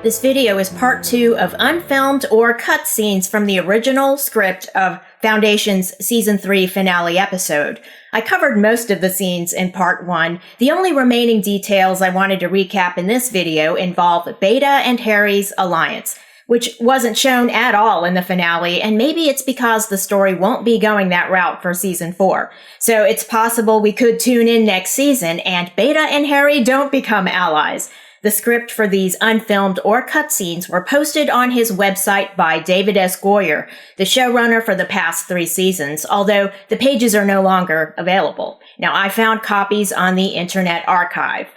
This video is part 2 of unfilmed or cut scenes from the original script of Foundation's Season 3 finale episode. I covered most of the scenes in part 1. The only remaining details I wanted to recap in this video involve Beta and Harry's alliance, which wasn't shown at all in the finale, and maybe it's because the story won't be going that route for Season 4. So it's possible we could tune in next season and Beta and Harry don't become allies. The script for these unfilmed or cut scenes were posted on his website by David S. Goyer, the showrunner for the past 3 seasons, although the pages are no longer available. Now, I found copies on the Internet Archive.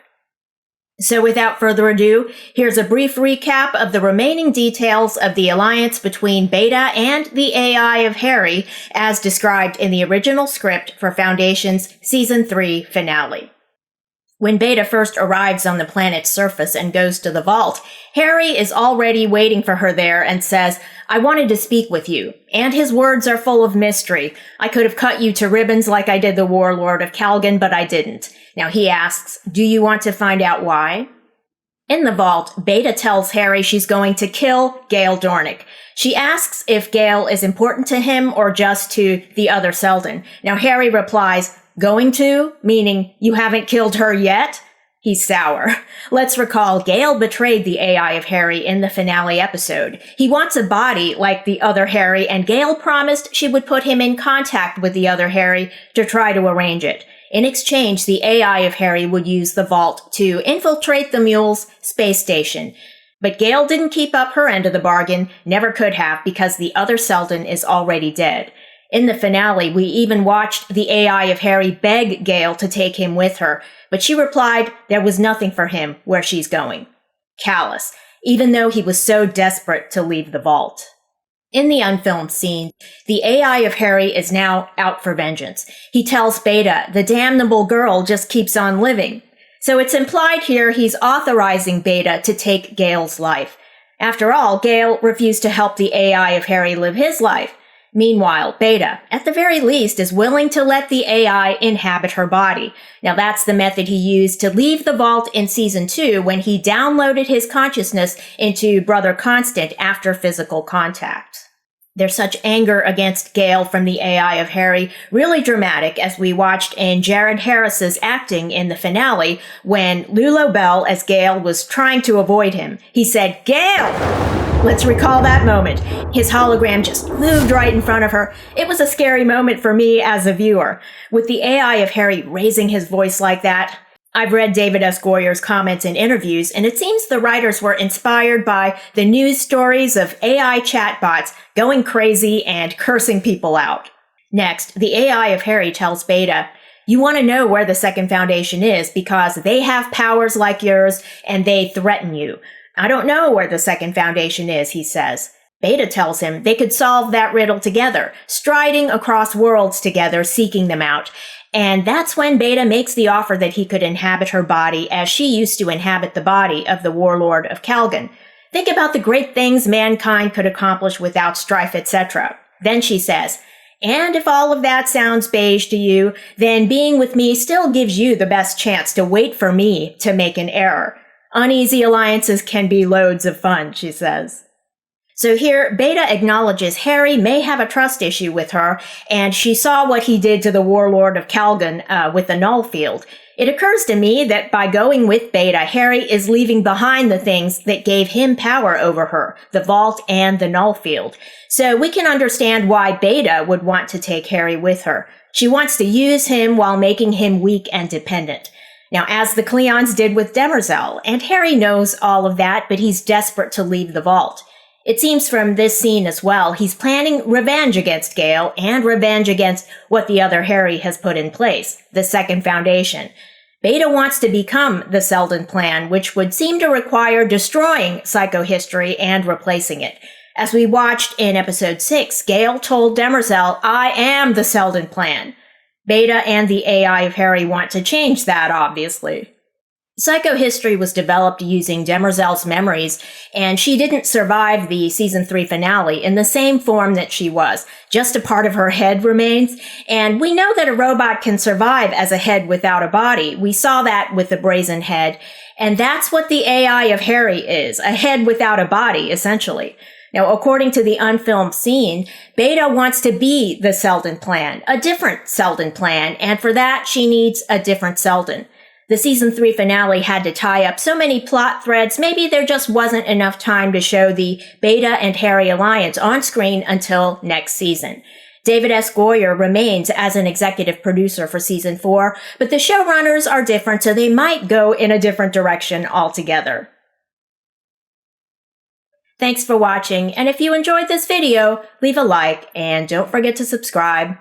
So without further ado, here's a brief recap of the remaining details of the alliance between Beta and the AI of Harry, as described in the original script for Foundation's Season 3 finale. When Beta first arrives on the planet's surface and goes to the vault, Harry is already waiting for her there and says, "I wanted to speak with you." And his words are full of mystery. "I could have cut you to ribbons like I did the Warlord of Calgon, but I didn't." Now he asks, "Do you want to find out why?" In the vault, Beta tells Harry she's going to kill Gale Dornick. She asks if Gale is important to him or just to the other Selden. Now Harry replies, "Going to?" meaning you haven't killed her yet? He's sour. Let's recall Gale betrayed the AI of Harry in the finale episode. He wants a body like the other Harry, and Gale promised she would put him in contact with the other Harry to try to arrange it. In exchange, the AI of Harry would use the vault to infiltrate the Mule's space station. But Gale didn't keep up her end of the bargain, never could have, because the other Selden is already dead. In the finale, we even watched the AI of Harry beg Gale to take him with her, but she replied there was nothing for him where she's going. Callous, even though he was so desperate to leave the vault. In the unfilmed scene, the AI of Harry is now out for vengeance. He tells Beta the damnable girl just keeps on living. So it's implied here he's authorizing Beta to take Gale's life. After all, Gale refused to help the AI of Harry live his life. Meanwhile, Beta, at the very least, is willing to let the AI inhabit her body. Now that's the method he used to leave the vault in Season 2 when he downloaded his consciousness into Brother Constant after physical contact. There's such anger against Gale from the AI of Harry, really dramatic, as we watched in Jared Harris's acting in the finale when Lulo Bell as Gale was trying to avoid him. He said, "Gale!" Let's recall that moment. His hologram just moved right in front of her. It was a scary moment for me as a viewer. With the AI of Harry raising his voice like that, I've read David S. Goyer's comments and interviews, and it seems the writers were inspired by the news stories of AI chatbots going crazy and cursing people out. Next, the AI of Harry tells Beta, "You want to know where the Second Foundation is because they have powers like yours and they threaten you." "I don't know where the Second Foundation is," he says. Beta tells him they could solve that riddle together, striding across worlds together, seeking them out. And that's when Beta makes the offer that he could inhabit her body as she used to inhabit the body of the Warlord of Calgon. Think about the great things mankind could accomplish without strife, etc. Then she says, "And if all of that sounds beige to you, then being with me still gives you the best chance to wait for me to make an error. Uneasy alliances can be loads of fun," she says. So here, Beta acknowledges Harry may have a trust issue with her, and she saw what he did to the Warlord of Calgon with the Null Field. It occurs to me that by going with Beta, Harry is leaving behind the things that gave him power over her, the Vault and the Null Field. So we can understand why Beta would want to take Harry with her. She wants to use him while making him weak and dependent. Now, as the Cleons did with Demerzel, and Harry knows all of that, but he's desperate to leave the Vault. It seems from this scene as well, he's planning revenge against Gale and revenge against what the other Harry has put in place, the Second Foundation. Beta wants to become the Selden Plan, which would seem to require destroying psychohistory and replacing it. As we watched in Episode 6, Gale told Demerzel, "I am the Selden Plan." Beta and the AI of Harry want to change that, obviously. Psychohistory was developed using Demerzel's memories, and she didn't survive the season 3 finale in the same form that she was. Just a part of her head remains, and we know that a robot can survive as a head without a body. We saw that with the Brazen Head, and that's what the AI of Harry is, a head without a body, essentially. Now, according to the unfilmed scene, Beta wants to be the Selden plan, a different Selden plan, and for that, she needs a different Selden. The season 3 finale had to tie up so many plot threads, maybe there just wasn't enough time to show the Beta and Harry alliance on screen until next season. David S. Goyer remains as an executive producer for season 4, but the showrunners are different, so they might go in a different direction altogether. Thanks for watching, and if you enjoyed this video, leave a like, and don't forget to subscribe.